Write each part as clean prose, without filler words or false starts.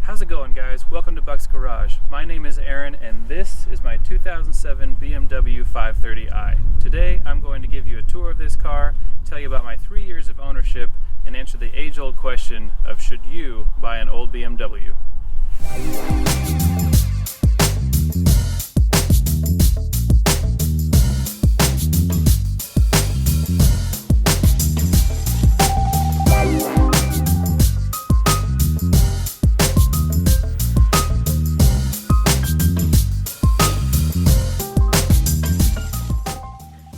How's it going, guys? Welcome to Buck's Garage. My name is Aaron and this is my 2007 BMW 530i. Today I'm going to give you a tour of this car, tell you about my 3 years of ownership, and answer the age-old question of should you buy an old BMW?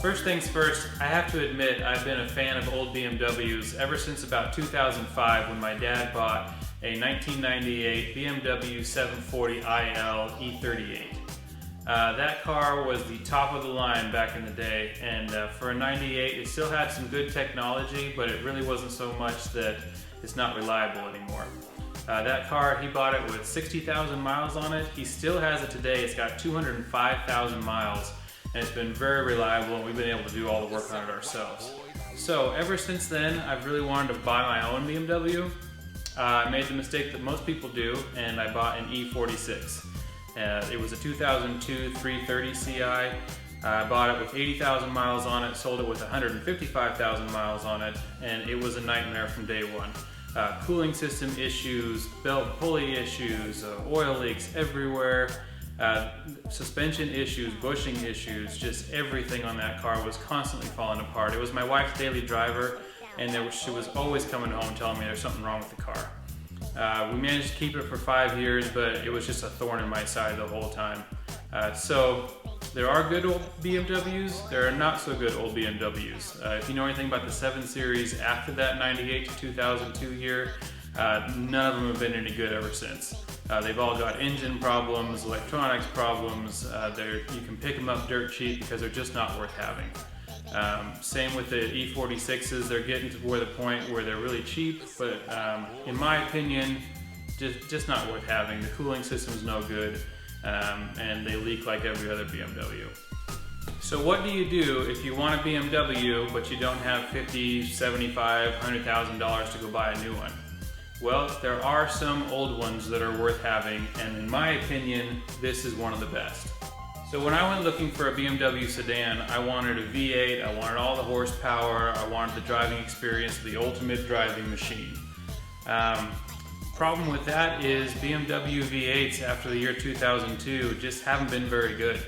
First things first, I have to admit I've been a fan of old BMWs ever since about 2005 when my dad bought a 1998 BMW 740iL E38. That car was the top of the line back in the day, and for a 98 it still had some good technology, but it really wasn't so much that it's not reliable anymore. That car, he bought it with 60,000 miles on it. He still has it today. It's got 205,000 miles. And it's been very reliable, and we've been able to do all the work on it ourselves. So ever since then, I've really wanted to buy my own BMW. I made the mistake that most people do, and I bought an E46. It was a 2002 330 Ci. I bought it with 80,000 miles on it, sold it with 155,000 miles on it, and it was a nightmare from day one. Cooling system issues, belt and pulley issues, oil leaks everywhere. Suspension issues, bushing issues, just everything on that car was constantly falling apart. It was my wife's daily driver, and she was always coming home telling me there's something wrong with the car. We managed to keep it for 5 years, but it was just a thorn in my side the whole time. So there are good old BMWs, there are not so good old BMWs. If you know anything about the 7 Series after that 98 to 2002 year, none of them have been any good ever since. They've all got engine problems, electronics problems. You can pick them up dirt cheap because they're just not worth having. Same with the E46s, they're getting to the point where they're really cheap, but in my opinion, just not worth having. The cooling system's no good, and they leak like every other BMW. So what do you do if you want a BMW, but you don't have $50,000, $75,000, $100,000 to go buy a new one? Well, there are some old ones that are worth having, and in my opinion, this is one of the best. So when I went looking for a BMW sedan, I wanted a V8, I wanted all the horsepower, I wanted the driving experience, the ultimate driving machine. Problem with that is BMW V8s after the year 2002 just haven't been very good.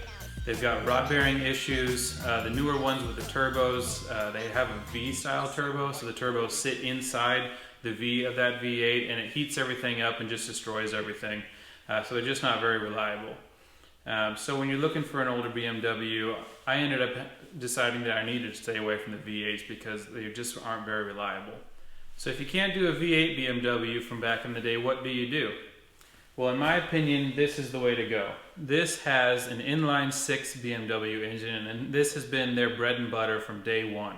They've got rod bearing issues. The newer ones with the turbos, they have a V-style turbo, so the turbos sit inside the V of that V8, and it heats everything up and just destroys everything. So they're just not very reliable. So when you're looking for an older BMW, I ended up deciding that I needed to stay away from the V8s because they just aren't very reliable. So if you can't do a V8 BMW from back in the day, what do you do? Well, in my opinion, this is the way to go. This has an inline 6 BMW engine, and this has been their bread and butter from day one.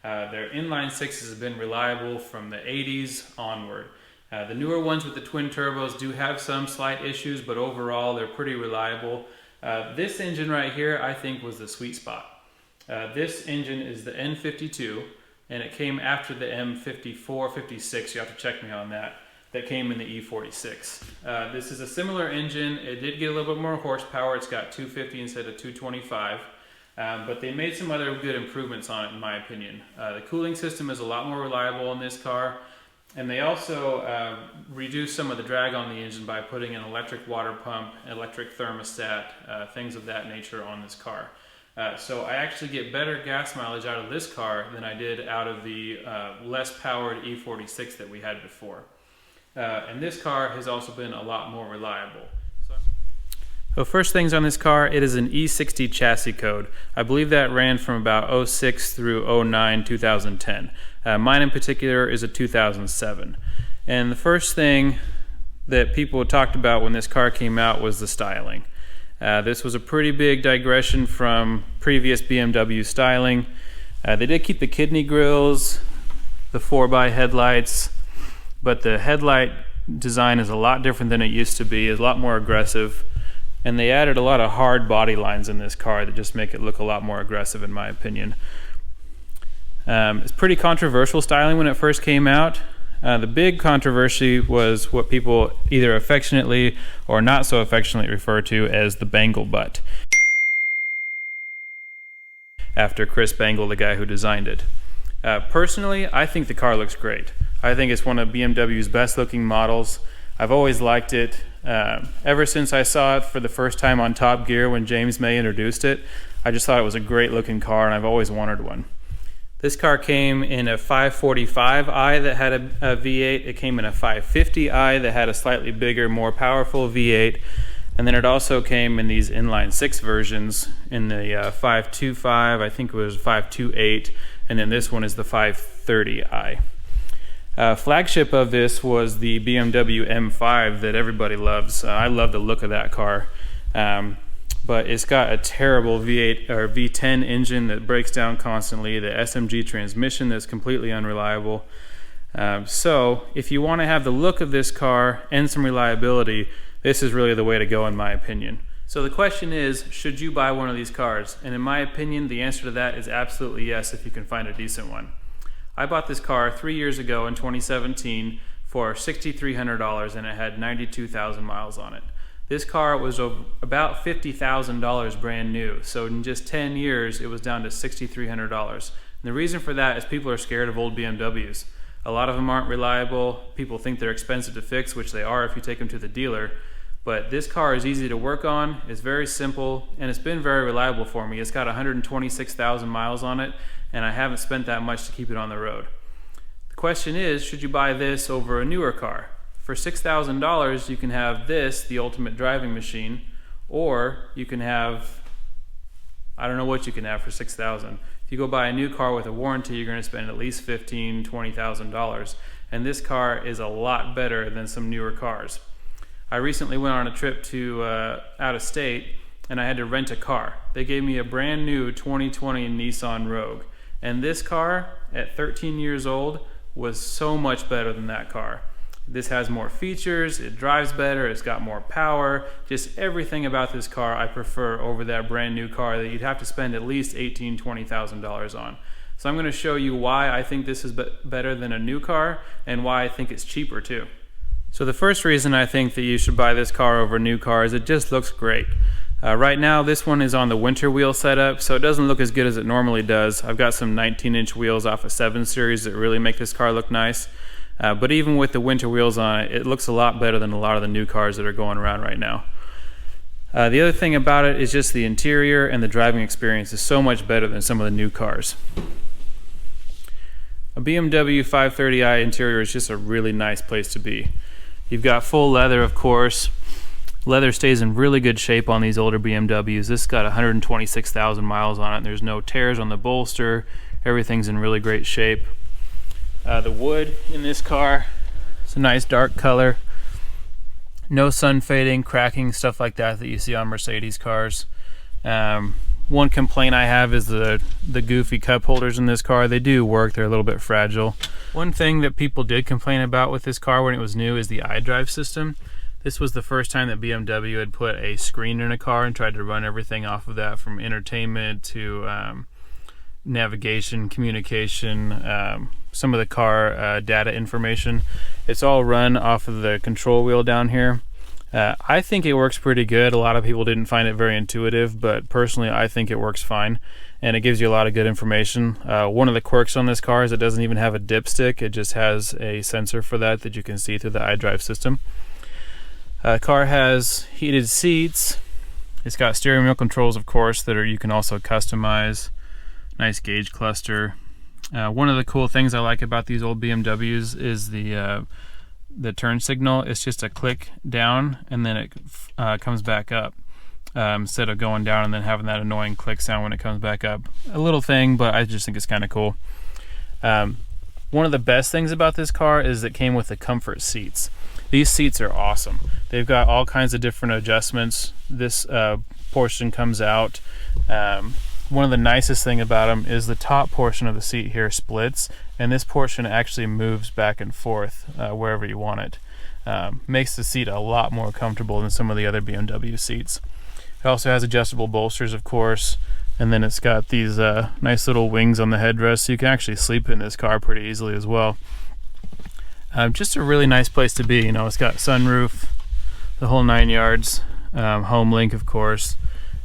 Their inline 6s have been reliable from the 80s onward. The newer ones with the twin turbos do have some slight issues, but overall they're pretty reliable. This engine right here I think was the sweet spot. This engine is the N52, and it came after the M54, 56, you have to check me on that came in the E46. This is a similar engine. It did get a little bit more horsepower. It's got 250 instead of 225. But they made some other good improvements on it in my opinion. The cooling system is a lot more reliable on this car, and they also reduced some of the drag on the engine by putting an electric water pump, electric thermostat, things of that nature on this car. So I actually get better gas mileage out of this car than I did out of the less powered E46 that we had before. And this car has also been a lot more reliable. So first things on this car, it is an E60 chassis code. I believe that ran from about 06 through 09, 2010. Mine in particular is a 2007. And the first thing that people talked about when this car came out was the styling. This was a pretty big digression from previous BMW styling. They did keep the kidney grills, the 4x headlights, but the headlight design is a lot different than it used to be. It's a lot more aggressive. And they added a lot of hard body lines in this car that just make it look a lot more aggressive in my opinion. It's pretty controversial styling when it first came out. The big controversy was what people either affectionately or not so affectionately refer to as the Bangle butt, after Chris Bangle, the guy who designed it. Personally, I think the car looks great. I think it's one of BMW's best looking models. I've always liked it. Ever since I saw it for the first time on Top Gear when James May introduced it, I just thought it was a great looking car, and I've always wanted one. This car came in a 545i that had a V8. It came in a 550i that had a slightly bigger, more powerful V8. And then it also came in these inline 6 versions in the 525, I think it was 528, and then this one is the 530i. Flagship of this was the BMW M5 that everybody loves. I love the look of that car. But it's got a terrible V8 or V10 engine that breaks down constantly, the SMG transmission that's completely unreliable. So if you want to have the look of this car and some reliability, this is really the way to go in my opinion. So the question is, should you buy one of these cars? And in my opinion, the answer to that is absolutely yes, if you can find a decent one. I bought this car 3 years ago in 2017 for $6,300, and it had 92,000 miles on it. This car was about $50,000 brand new, so in just 10 years it was down to $6,300. And the reason for that is people are scared of old BMWs. A lot of them aren't reliable. People think they're expensive to fix, which they are if you take them to the dealer. But this car is easy to work on, it's very simple, and it's been very reliable for me. It's got 126,000 miles on it, and I haven't spent that much to keep it on the road. The question is, should you buy this over a newer car? For $6,000, you can have this, the ultimate driving machine, or you can have, I don't know what you can have for $6,000. If you go buy a new car with a warranty, you're going to spend at least $15,000, $20,000, and this car is a lot better than some newer cars. I recently went on a trip to out of state, and I had to rent a car. They gave me a brand new 2020 Nissan Rogue, and this car at 13 years old was so much better than that car. This has more features, it drives better, it's got more power, just everything about this car I prefer over that brand new car that you'd have to spend at least $18,000, $20,000 on. So I'm going to show you why I think this is better than a new car and why I think it's cheaper too. So the first reason I think that you should buy this car over a new car is it just looks great. Right now this one is on the winter wheel setup, so it doesn't look as good as it normally does. I've got some 19-inch wheels off a 7 Series that really make this car look nice. But even with the winter wheels on it, it looks a lot better than a lot of the new cars that are going around right now. The other thing about it is just the interior and the driving experience is so much better than some of the new cars. A BMW 530i interior is just a really nice place to be. You've got full leather, of course. Leather stays in really good shape on these older BMWs. This got 126,000 miles on it. There's no tears on the bolster. Everything's in really great shape. The wood in this car, it's a nice dark color. No sun fading, cracking, stuff like that you see on Mercedes cars. One complaint I have is the goofy cup holders in this car. They do work, they're a little bit fragile. One thing that people did complain about with this car when it was new is the iDrive system. This was the first time that BMW had put a screen in a car and tried to run everything off of that, from entertainment to navigation, communication, some of the car data information. It's all run off of the control wheel down here. I think it works pretty good. A lot of people didn't find it very intuitive, but personally I think it works fine, and it gives you a lot of good information. One of the quirks on this car is it doesn't even have a dipstick. It just has a sensor for that you can see through the iDrive system. Car has heated seats. It's got steering wheel controls, of course, that you can also customize. Nice gauge cluster. One of the cool things I like about these old BMWs is the turn signal. It's just a click down and then it comes back up, instead of going down and then having that annoying click sound when it comes back up. A little thing, but I just think it's kind of cool. One of the best things about this car is it came with the comfort seats. These seats are awesome. They've got all kinds of different adjustments. This portion comes out. One of the nicest thing about them is the top portion of the seat here splits, and this portion actually moves back and forth wherever you want it. Makes the seat a lot more comfortable than some of the other BMW seats. It also has adjustable bolsters, of course, and then it's got these nice little wings on the headrest, so you can actually sleep in this car pretty easily as well. Just a really nice place to be. You know, it's got sunroof, the whole 9 yards, home link, of course,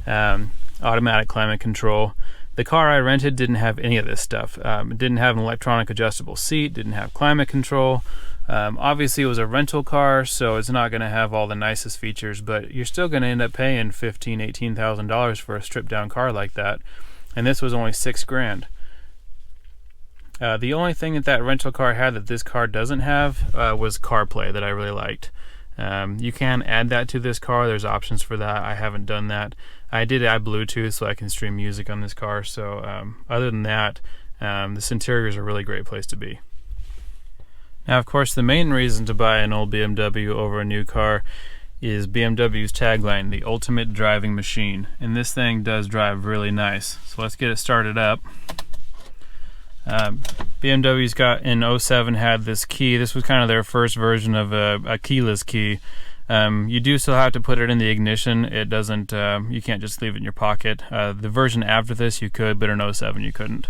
automatic climate control. The car I rented didn't have any of this stuff. It didn't have an electronic adjustable seat, didn't have climate control. Obviously it was a rental car, so it's not going to have all the nicest features, but you're still going to end up paying $15,000, $18,000 for a stripped down car like that. And this was only $6,000. The only thing that rental car had that this car doesn't have was CarPlay that I really liked. You can add that to this car. There's options for that. I haven't done that. I did add Bluetooth so I can stream music on this car. So other than that, this interior is a really great place to be. Now, of course, the main reason to buy an old BMW over a new car is BMW's tagline, the ultimate driving machine. And this thing does drive really nice. So let's get it started up. BMW's got in 07 had this key. This was kind of their first version of a keyless key. You do still have to put it in the ignition. It doesn't, you can't just leave it in your pocket. The version after this you could, but in 07 you couldn't.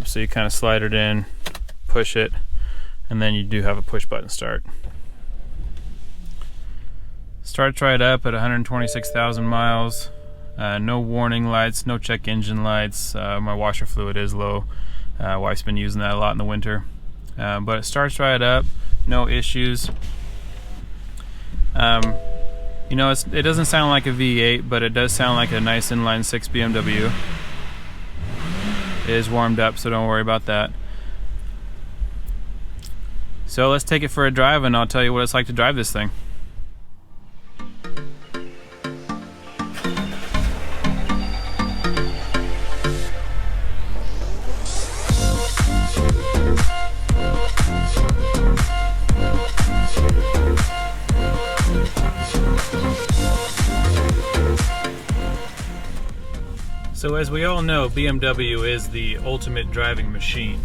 So you kind of slide it in, push it, and then you do have a push button start. Starts right up at 126,000 miles. No warning lights, no check engine lights. My washer fluid is low. Wife's been using that a lot in the winter. But it starts right up, no issues. You know, it doesn't sound like a V8, but it does sound like a nice inline 6 BMW. It is warmed up, so don't worry about that. So let's take it for a drive and I'll tell you what it's like to drive this thing. So as we all know, BMW is the ultimate driving machine.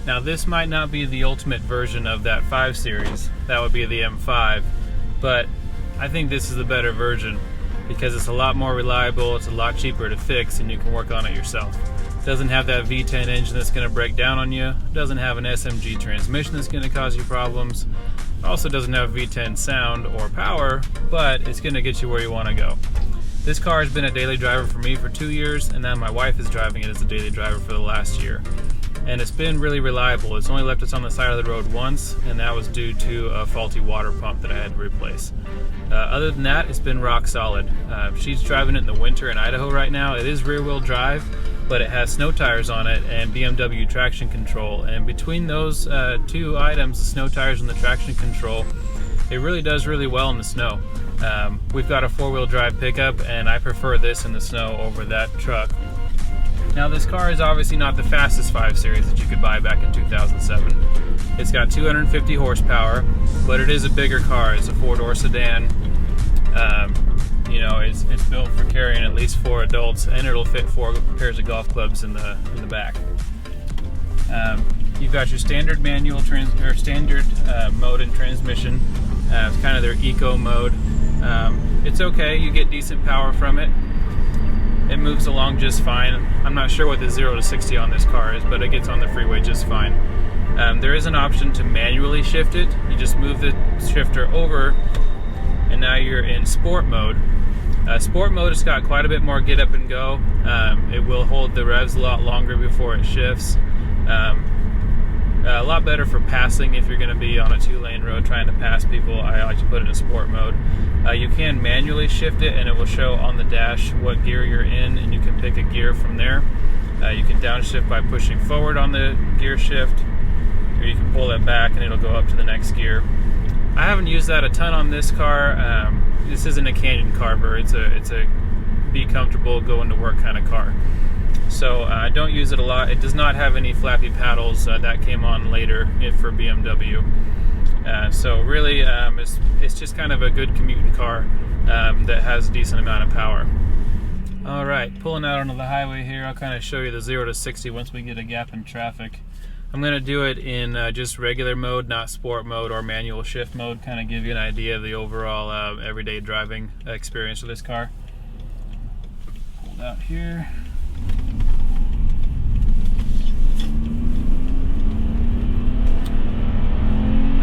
Now this might not be the ultimate version of that 5 Series, that would be the M5, but I think this is the better version because it's a lot more reliable, it's a lot cheaper to fix, and you can work on it yourself. It doesn't have that V10 engine that's going to break down on you, it doesn't have an SMG transmission that's going to cause you problems, it also doesn't have V10 sound or power, but it's going to get you where you want to go. This car has been a daily driver for me for 2 years, and now my wife is driving it as a daily driver for the last year. And it's been really reliable. It's only left us on the side of the road once, and that was due to a faulty water pump that I had to replace. Other than that, it's been rock solid. She's driving it in the winter in Idaho right now. It is rear-wheel drive, but it has snow tires on it and BMW traction control. And between those two items, the snow tires and the traction control, it really does really well in the snow. We've got a 4-wheel drive pickup, and I prefer this in the snow over that truck. Now this car is obviously not the fastest 5 Series that you could buy back in 2007. It's got 250 horsepower, but it is a bigger car. It's a 4-door sedan. You know, it's built for carrying at least 4 adults, and it'll fit 4 pairs of golf clubs in the back. You've got your standard manual standard mode and transmission. It's kind of their eco mode. It's okay, you get decent power from it. It moves along just fine. I'm not sure what the 0 to 60 on this car is, but it gets on the freeway just fine. There is an option to manually shift it. You just move the shifter over, and now you're in sport mode. Sport mode has got quite a bit more get up and go. It will hold the revs a lot longer before it shifts. A lot better for passing if you're going to be on a 2-lane road trying to pass people. I like to put it in sport mode. You can manually shift it, and it will show on the dash what gear you're in, and you can pick a gear from there. You can downshift by pushing forward on the gear shift, or you can pull it back and it'll go up to the next gear. I haven't used that a ton on this car. This isn't a canyon carver. It's a be comfortable, go into work kind of car. So I don't use it a lot. It does not have any flappy paddles. That came on later for BMW. So really, it's just kind of a good commuting car that has a decent amount of power. All right, pulling out onto the highway here, I'll kind of show you the 0 to 60 once we get a gap in traffic. I'm going to do it in just regular mode, not sport mode or manual shift mode, kind of give you an idea of the overall everyday driving experience of this car. Pulled out here.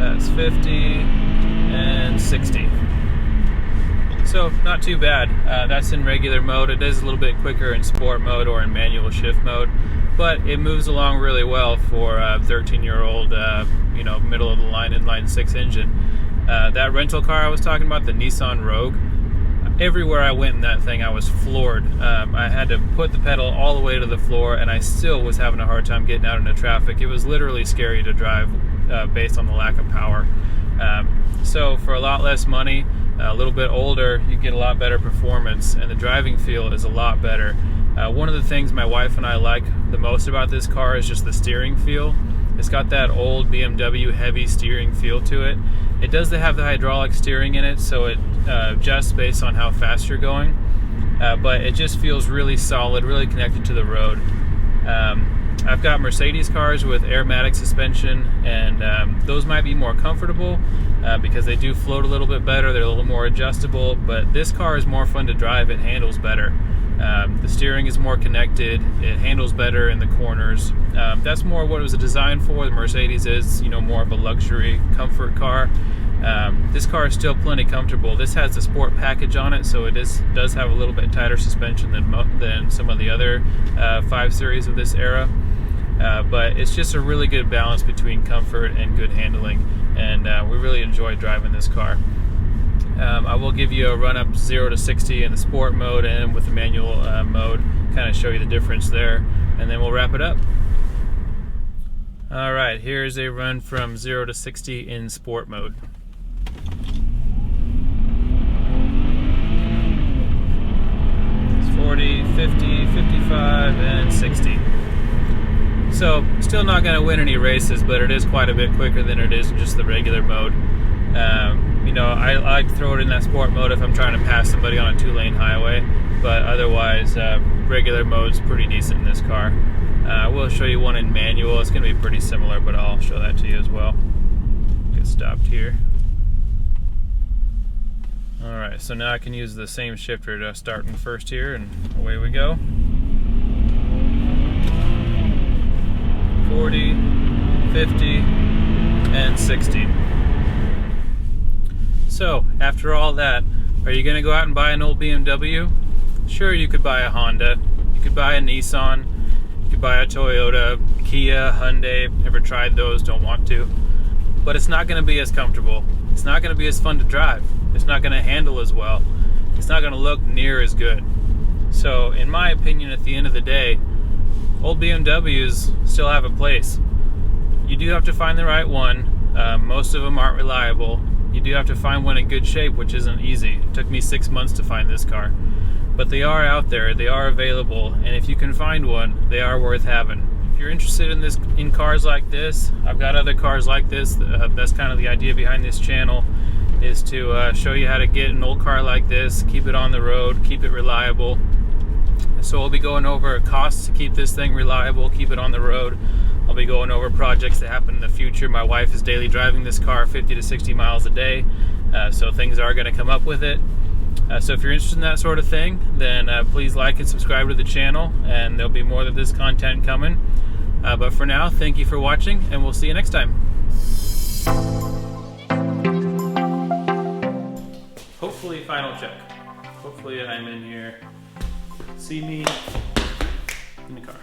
That's 50 and 60. So not too bad. That's in regular mode. It is a little bit quicker in sport mode or in manual shift mode, but it moves along really well for a 13-year-old, you know, middle of the line inline 6 engine. That rental car I was talking about, the Nissan Rogue, everywhere I went in that thing I was floored. I had to put the pedal all the way to the floor, and I still was having a hard time getting out into traffic. It was literally scary to drive based on the lack of power. So for a lot less money, a little bit older, you get a lot better performance, and the driving feel is a lot better. One of the things my wife and I like the most about this car is just the steering feel. It's got that old BMW heavy steering feel to it. It does have the hydraulic steering in it, so it adjusts based on how fast you're going, but it just feels really solid, really connected to the road. I've got Mercedes cars with airmatic suspension, and those might be more comfortable because they do float a little bit better, they're a little more adjustable, but this car is more fun to drive, it handles better. The steering is more connected, it handles better in the corners. That's more what it was designed for. The Mercedes is, you know, more of a luxury comfort car. This car is still plenty comfortable. This has the sport package on it, so it does have a little bit tighter suspension than some of the other 5 Series of this era. But it's just a really good balance between comfort and good handling, and we really enjoy driving this car. I will give you a run up 0 to 60 in the sport mode and with the manual mode, kind of show you the difference there, and then we'll wrap it up. Alright, here's a run from 0 to 60 in sport mode. It's 40, 50, 55, and 60. So, still not going to win any races, but it is quite a bit quicker than it is in just the regular mode. You know, I like to throw it in that sport mode if I'm trying to pass somebody on a 2-lane highway, but otherwise, regular mode's pretty decent in this car. I will show you one in manual. It's going to be pretty similar, but I'll show that to you as well. Get stopped here. Alright, so now I can use the same shifter to start in first here, and away we go. 40, 50, and 60. So, after all that, are you going to go out and buy an old BMW? Sure, you could buy a Honda, you could buy a Nissan, you could buy a Toyota, Kia, Hyundai. Never tried those, don't want to. But it's not going to be as comfortable. It's not going to be as fun to drive. It's not going to handle as well. It's not going to look near as good. So, in my opinion, at the end of the day, old BMWs still have a place. You do have to find the right one. Most of them aren't reliable. You do have to find one in good shape, which isn't easy. It took me 6 months to find this car. But they are out there, they are available, and if you can find one, they are worth having. If you're interested in cars like this, I've got other cars like this. That's kind of the idea behind this channel, is to show you how to get an old car like this, keep it on the road, keep it reliable. So we'll be going over costs to keep this thing reliable, keep it on the road. I'll be going over projects that happen in the future. My wife is daily driving this car 50 to 60 miles a day, so things are going to come up with it. So if you're interested in that sort of thing, then please like and subscribe to the channel, and there'll be more of this content coming. But for now, thank you for watching, and we'll see you next time. Hopefully, final check. Hopefully I'm in here. See me in the car.